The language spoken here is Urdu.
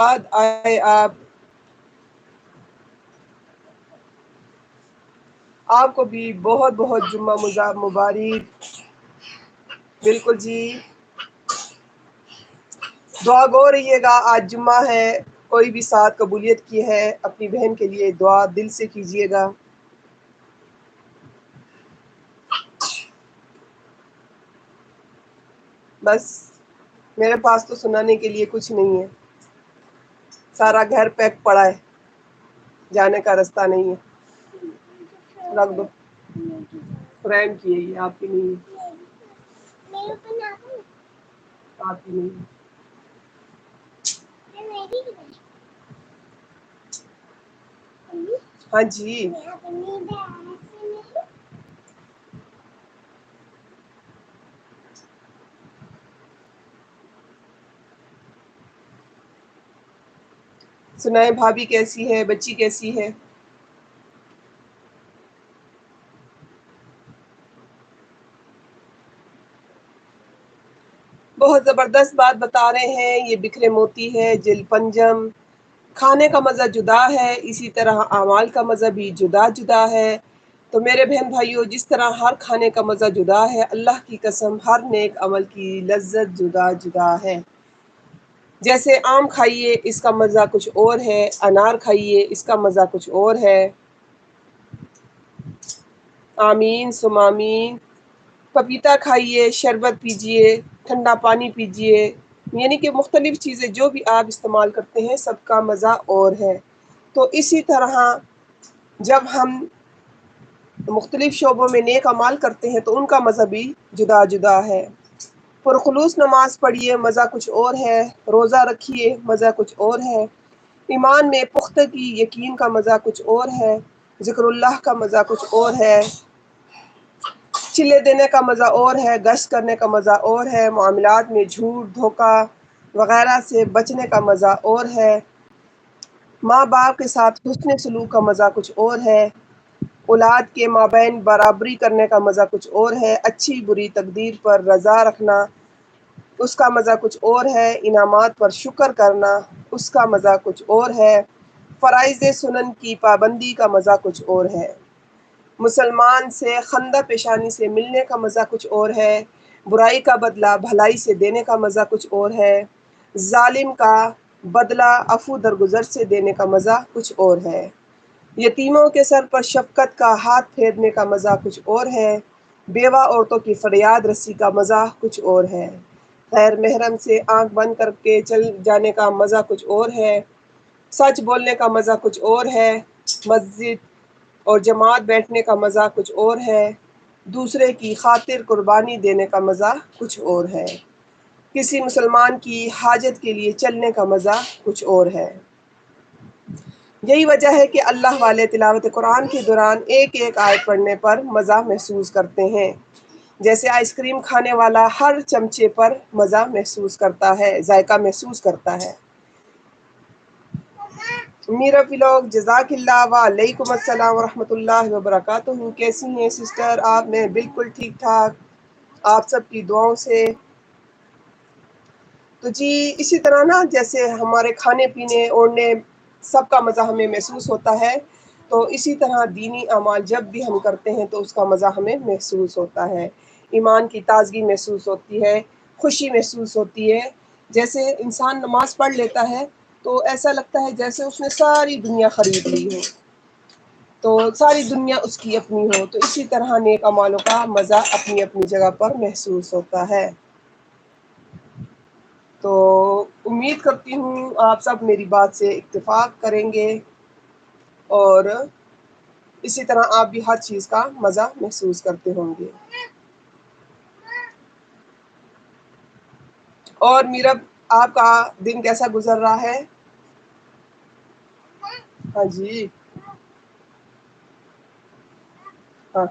بعد آئے آپ کو بھی بہت بہت جمعہ مبارک. بالکل جی، دعا گو رہیے گا. آج جمعہ ہے، کوئی بھی ساتھ قبولیت کی ہے اپنی بہن کے لیے دعا دل سے کیجیے گا. بس میرے پاس تو سنانے کے لیے کچھ نہیں ہے، سارا گھر پیک پڑا ہے، جانے کا راستہ نہیں ہے. رکھ دو، فرینڈ کی ہے یہ، آپ کی نہیں ہے. آپ کی نہیں ہے. ہاں جی، سنائیں بھابھی کیسی ہے، بچی کیسی ہے؟ بہت زبردست بات بتا رہے ہیں. یہ بکھرے موتی ہے، جل پنجم. کھانے کا مزہ جدا ہے، اسی طرح اعمال کا مزہ بھی جدا جدا ہے. تو میرے بہن بھائیوں، جس طرح ہر کھانے کا مزہ جدا ہے، اللہ کی قسم ہر نیک عمل کی لذت جدا جدا ہے. جیسے آم کھائیے، اس کا مزہ کچھ اور ہے. انار کھائیے، اس کا مزہ کچھ اور ہے. آمین ثم آمین. پپیتا کھائیے، شربت پیجیے، ٹھنڈا پانی پیجیے، یعنی کہ مختلف چیزیں جو بھی آپ استعمال کرتے ہیں سب کا مزہ اور ہے. تو اسی طرح جب ہم مختلف شعبوں میں نیک اعمال کرتے ہیں تو ان کا مزہ بھی جدا جدا ہے. پرخلوص نماز پڑھیے، مزہ کچھ اور ہے. روزہ رکھیے، مزہ کچھ اور ہے. ایمان میں پختگی یقین کا مزہ کچھ اور ہے. ذکر اللہ کا مزہ کچھ اور ہے. چلے دینے کا مزہ اور ہے. گشت کرنے کا مزہ اور ہے. معاملات میں جھوٹ دھوکہ وغیرہ سے بچنے کا مزہ اور ہے. ماں باپ کے ساتھ حسن سلوک کا مزہ کچھ اور ہے. اولاد کے مابین برابری کرنے کا مزہ کچھ اور ہے. اچھی بری تقدیر پر رضا رکھنا، اس کا مزہ کچھ اور ہے. انعامات پر شکر کرنا، اس کا مزہ کچھ اور ہے. فرائض سنن کی پابندی کا مزہ کچھ اور ہے. مسلمان سے خندہ پیشانی سے ملنے کا مزہ کچھ اور ہے. برائی کا بدلہ بھلائی سے دینے کا مزہ کچھ اور ہے. ظالم کا بدلہ عفو درگزر سے دینے کا مزہ کچھ اور ہے. یتیموں کے سر پر شفقت کا ہاتھ پھیرنے کا مزہ کچھ اور ہے. بیوہ عورتوں کی فریاد رسی کا مزہ کچھ اور ہے. غیر محرم سے آنکھ بند کر کے چل جانے کا مزہ کچھ اور ہے. سچ بولنے کا مزہ کچھ اور ہے. مسجد اور جماعت بیٹھنے کا مزہ کچھ اور ہے. دوسرے کی خاطر قربانی دینے کا مزہ کچھ اور ہے. کسی مسلمان کی حاجت کے لیے چلنے کا مزہ کچھ اور ہے. یہی وجہ ہے کہ اللہ والے تلاوت قرآن کے دوران ایک ایک آیت پڑھنے پر مزہ محسوس کرتے ہیں. جیسے آئس کریم کھانے والا ہر چمچے پر مزہ محسوس کرتا ہے، ذائقہ محسوس کرتا ہے. میرا ولاگ جزاک اللہ، وعلیکم السلام ورحمۃ اللہ وبرکاتہ. کیسی ہیں سسٹر آپ؟ میں بالکل ٹھیک ٹھاک، آپ سب کی دعاؤں سے. تو جی اسی طرح نا، جیسے ہمارے کھانے پینے اوڑھنے سب کا مزہ ہمیں محسوس ہوتا ہے، تو اسی طرح دینی اعمال جب بھی ہم کرتے ہیں تو اس کا مزہ ہمیں محسوس ہوتا ہے. ایمان کی تازگی محسوس ہوتی ہے، خوشی محسوس ہوتی ہے. جیسے انسان نماز پڑھ لیتا ہے تو ایسا لگتا ہے جیسے اس نے ساری دنیا خرید لی ہو، تو ساری دنیا اس کی اپنی ہو. تو اسی طرح نیک اعمالوں کا مزہ اپنی اپنی جگہ پر محسوس ہوتا ہے. تو امید کرتی ہوں آپ سب میری بات سے اتفاق کریں گے، اور اسی طرح آپ بھی ہر چیز کا مزہ محسوس کرتے ہوں گے. اور میرا آپ کا دن کیسا گزر رہا ہے؟ ہاں جی، ہاں